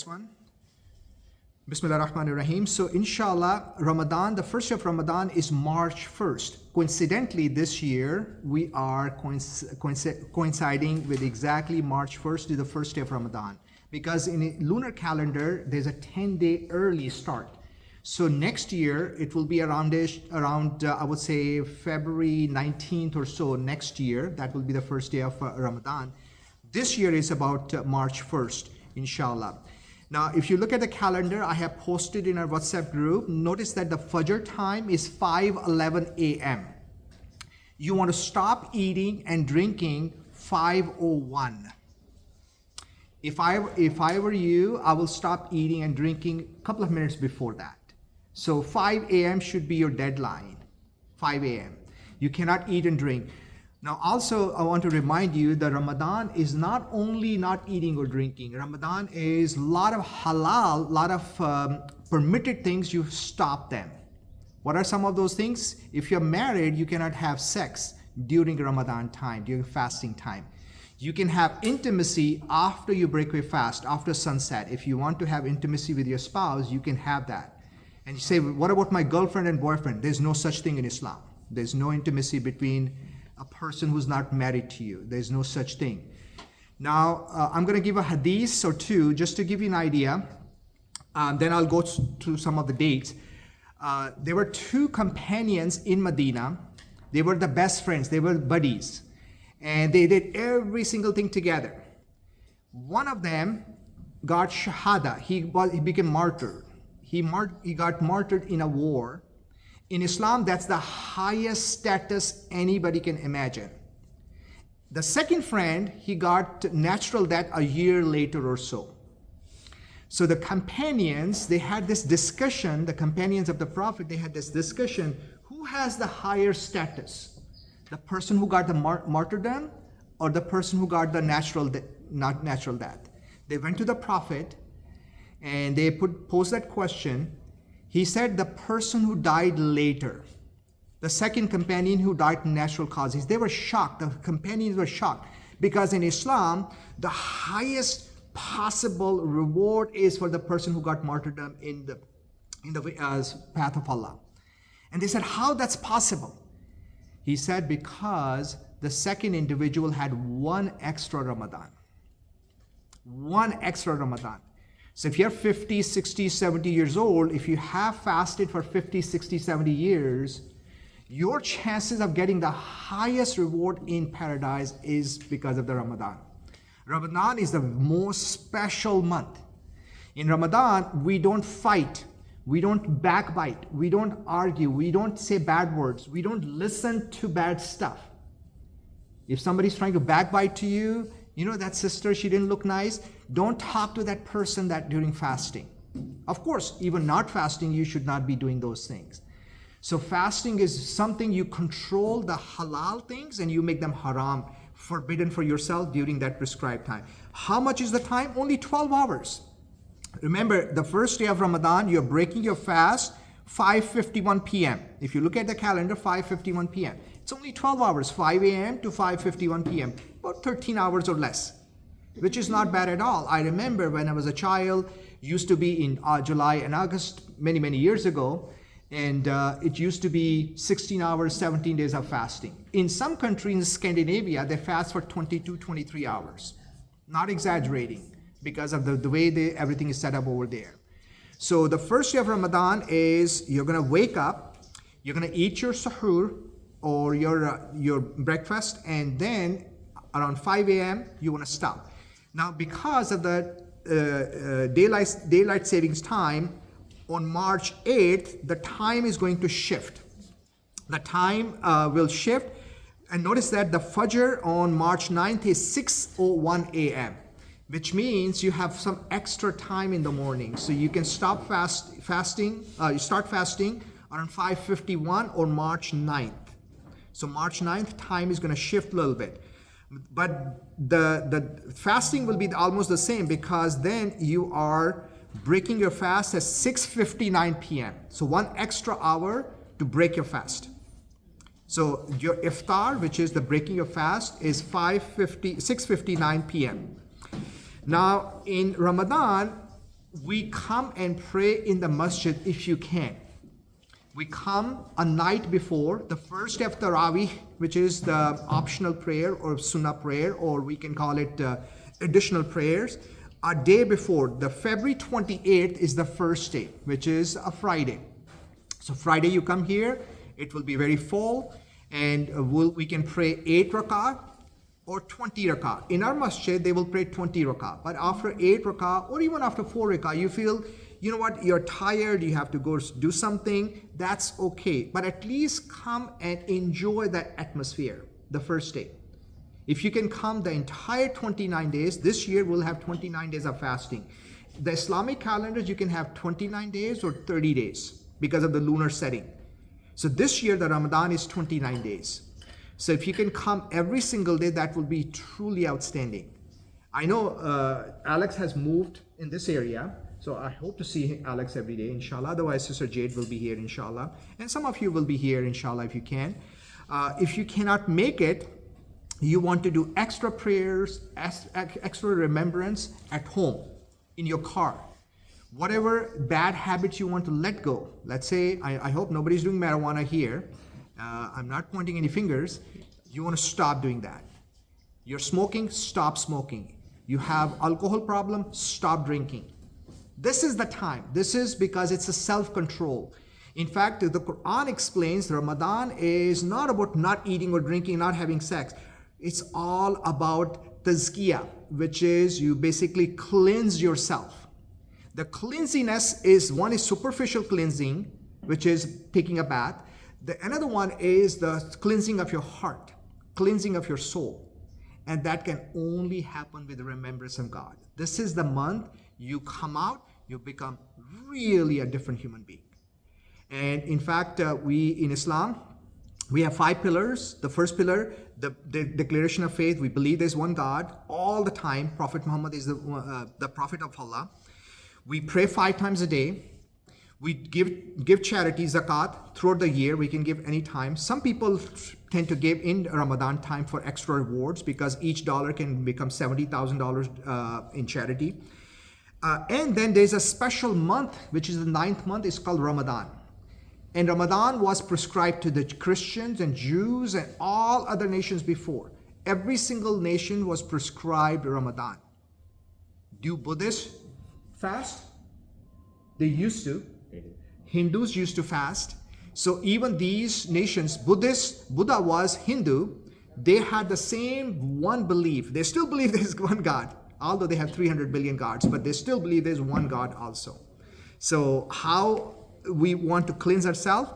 One. Bismillah ar-Rahman ar-Rahim. So inshallah, Ramadan, the first day of Ramadan is March 1st. Coincidentally, this year, we are coinciding with exactly March 1st to the first day of Ramadan. Because in a lunar calendar, there's a 10-day early start. So next year, it will be around I would say, February 19th or so next year. That will be the first day of Ramadan. This year is about March 1st, inshallah. Now, if you look at the calendar, I have posted in our WhatsApp group. Notice that the Fajr time is 5:11 a.m. You want to stop eating and drinking 5:01. If I were you, I will stop eating and drinking a couple of minutes before that. So 5 a.m. should be your deadline. 5 a.m. You cannot eat and drink. Now, also, I want to remind you that Ramadan is not only not eating or drinking. Ramadan is a lot of halal, a lot of permitted things. You stop them. What are some of those things? If you're married, you cannot have sex during Ramadan time, during fasting time. You can have intimacy after you break your fast, after sunset. If you want to have intimacy with your spouse, you can have that. And you say, what about my girlfriend and boyfriend? There's no such thing in Islam. There's no intimacy between a person who's not married to you. There's no such thing. Now, I'm going to give a hadith or two just to give you an idea. Then I'll go through some of the dates. There were two companions in Medina. They were the best friends. They were buddies. And they did every single thing together. One of them got shahada. He became martyred. He got martyred in a war. In Islam, that's the highest status anybody can imagine. The second friend, he got natural death a year later or so. So the companions, they had this discussion, the companions of the Prophet, they had this discussion, who has the higher status? The person who got the martyrdom or the person who got the not natural death? They went to the Prophet and they posed that question. He said the person who died later, the second companion who died in natural causes, they were shocked. The companions were shocked because in Islam, the highest possible reward is for the person who got martyrdom in the path of Allah. And they said, how that's possible? He said, because the second individual had one extra Ramadan. One extra Ramadan. So if you're 50, 60, 70 years old, if you have fasted for 50, 60, 70 years, your chances of getting the highest reward in paradise is because of the Ramadan. Ramadan is the most special month. In Ramadan, we don't fight. We don't backbite. We don't argue. We don't say bad words. We don't listen to bad stuff. If somebody's trying to backbite to you, you know that sister, she didn't look nice. Don't talk to that person during fasting. Of course, even not fasting, you should not be doing those things. So fasting is something you control the halal things and you make them haram, forbidden for yourself during that prescribed time. How much is the time? Only 12 hours. Remember, the first day of Ramadan, you're breaking your fast 5:51 p.m. If you look at the calendar, 5:51 p.m. It's only 12 hours, 5 a.m. to 5:51 p.m. About 13 hours or less, which is not bad at all. I remember when I was a child, used to be in July and August many, many years ago, and it used to be 16 hours, 17 days of fasting. In some countries in Scandinavia, they fast for 22, 23 hours. Not exaggerating, because of the way everything is set up over there. So the first day of Ramadan is you're going to wake up, you're going to eat your sahur or your breakfast, and then around 5 a.m. you want to stop. Now, because of the daylight savings time, on March 8th, the time is going to shift. The time will shift. And notice that the Fajr on March 9th is 6:01 a.m., which means you have some extra time in the morning. So you can stop fasting. You start fasting around 5:51 on March 9th. So March 9th time is going to shift a little bit. But the fasting will be almost the same, because then you are breaking your fast at 6:59 p.m. So one extra hour to break your fast. So your iftar, which is the breaking your fast, is 6:59 p.m. Now in Ramadan, we come and pray in the masjid if you can. We come a night before, the first day of Tarawih, which is the optional prayer or sunnah prayer, or we can call it additional prayers. A day before, the February 28th is the first day, which is a Friday. So Friday you come here, it will be very full, and we can pray 8 rakat or 20 rakat. In our masjid, they will pray 20 rakat. But after 8 rakat or even after 4 rakat, you feel, you know what, you're tired, you have to go do something, that's okay. But at least come and enjoy that atmosphere the first day. If you can come the entire 29 days, this year we'll have 29 days of fasting. The Islamic calendars, you can have 29 days or 30 days because of the lunar setting. So this year, the Ramadan is 29 days. So if you can come every single day, that will be truly outstanding. I know Alex has moved in this area, so I hope to see Alex every day, inshallah. Otherwise, Sister Jade will be here, inshallah. And some of you will be here, inshallah, if you can. If you cannot make it, you want to do extra prayers, extra remembrance at home, in your car. Whatever bad habits you want to let go. Let's say, I hope nobody's doing marijuana here. I'm not pointing any fingers. You want to stop doing that. You're smoking, stop smoking. You have alcohol problem, stop drinking. This is the time. This is because it's a self-control. In fact, the Quran explains Ramadan is not about not eating or drinking, not having sex. It's all about tazkiyah, which is you basically cleanse yourself. The cleansiness is, one is superficial cleansing, which is taking a bath. Another one is the cleansing of your heart, cleansing of your soul. And that can only happen with the remembrance of God. This is the month you come out, you become really a different human being. And in fact, we in Islam, we have 5 pillars. The first pillar, the declaration of faith. We believe there's one God all the time. Prophet Muhammad is the prophet of Allah. We pray 5 times a day. We give charity, zakat, throughout the year. We can give any time. Some people tend to give in Ramadan time for extra rewards because each dollar can become $70,000 in charity. And then there's a special month, which is the 9th month. It's called Ramadan. And Ramadan was prescribed to the Christians and Jews and all other nations before. Every single nation was prescribed Ramadan. Do Buddhists fast? They used to. Hindus used to fast. So even these nations, Buddha was Hindu, they had the same one belief. They still believe there's one God, although they have 300 billion gods, but they still believe there's one God also. So how we want to cleanse ourselves?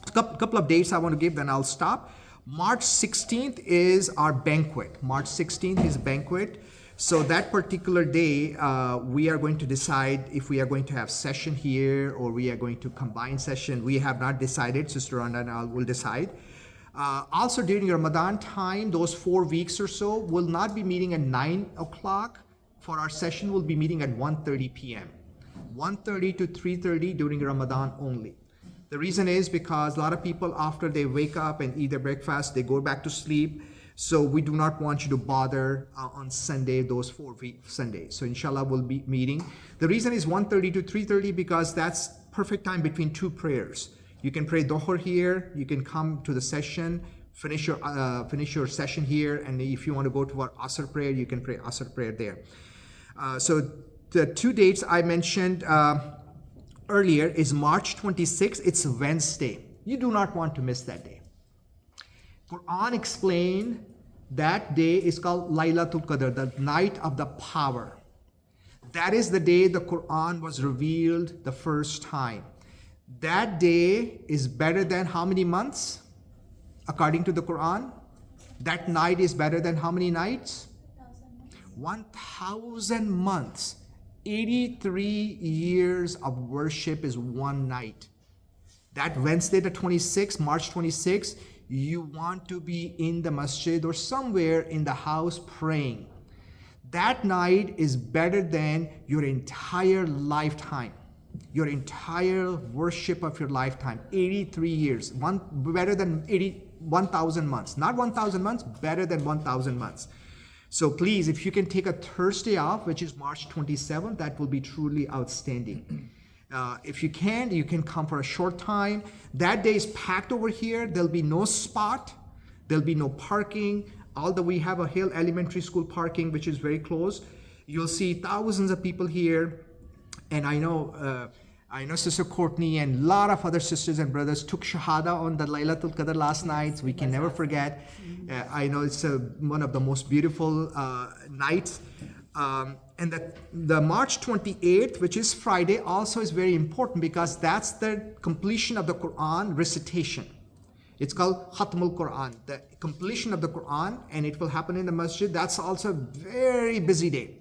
A couple of dates I want to give, then I'll stop. March 16th is our banquet. March 16th is banquet. So that particular day, we are going to decide if we are going to have session here or we are going to combine session. We have not decided. Sister Randa and I will decide. Also during Ramadan time, those 4 weeks or so, will not be meeting at 9 o'clock. For our session, we'll be meeting at 1:30 p.m. 1:30 to 3:30 during Ramadan only. The reason is because a lot of people, after they wake up and eat their breakfast, they go back to sleep. So we do not want you to bother on Sunday, those 4 Sundays. So inshallah, we'll be meeting. The reason is 1:30 to 3:30 because that's perfect time between 2 prayers. You can pray Dhuhr here. You can come to the session, finish your session here. And if you want to go to our Asr prayer, you can pray Asr prayer there. So the 2 dates I mentioned earlier is March 26th. It's Wednesday. You do not want to miss that day. Quran explained that day is called Laylatul Qadr, the night of the power. That is the day the Quran was revealed the first time. That day is better than how many months? According to the Quran, that night is better than how many nights? 1,000 months. 83 years of worship is one night. That Wednesday, the 26th, March 26th, you want to be in the masjid or somewhere in the house praying. That night is better than your entire lifetime. Your entire worship of your lifetime. 83 years. Better than 1,000 months. Not 1,000 months, better than 1,000 months. So please, if you can take a Thursday off, which is March 27th, that will be truly outstanding. If you can come for a short time. That day is packed over here. There'll be no spot. There'll be no parking. Although we have a Hill Elementary School parking, which is very close. You'll see thousands of people here. And I know Sister Courtney and a lot of other sisters and brothers took Shahada on the Laylatul Qadr last night. So we can never forget. I know it's one of the most beautiful nights. And the March 28th, which is Friday, also is very important because that's the completion of the Quran recitation. It's called Khatmul Quran, the completion of the Quran, and it will happen in the masjid. That's also a very busy day.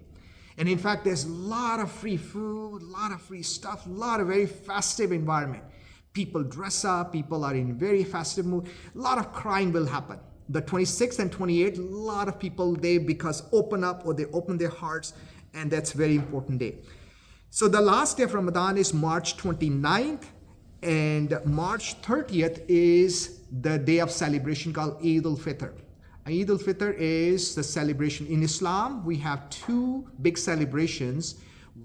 And in fact, there's a lot of free food, a lot of free stuff, a lot of very festive environment. People dress up, people are in very festive mood. A lot of crying will happen. The 26th and 28th, a lot of people, they open up or they open their hearts, and that's a very important day. So the last day of Ramadan is March 29th, and March 30th is the day of celebration called Eid al-Fitr. Eid al-Fitr is the celebration. In Islam, we have two big celebrations.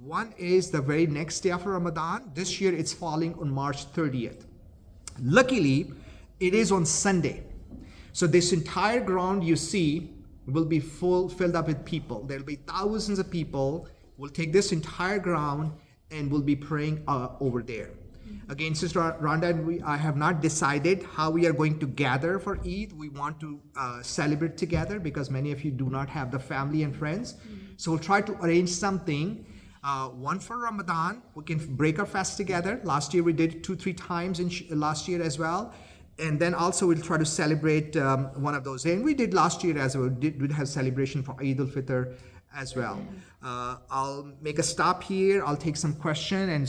One is the very next day after Ramadan. This year it's falling on March 30th. Luckily, it is on Sunday. So this entire ground you see will be filled up with people. There will be thousands of people. We'll take this entire ground and we'll be praying over there. Again, Sister Rhonda and I have not decided how we are going to gather for Eid. We want to celebrate together because many of you do not have the family and friends. So we'll try to arrange something. One for Ramadan, we can break our fast together. Last year we did 2-3 times last year as well. And then also we'll try to celebrate one of those. And we did last year as well. We did have celebration for Eid al-Fitr as well. I'll make a stop here. I'll take some question and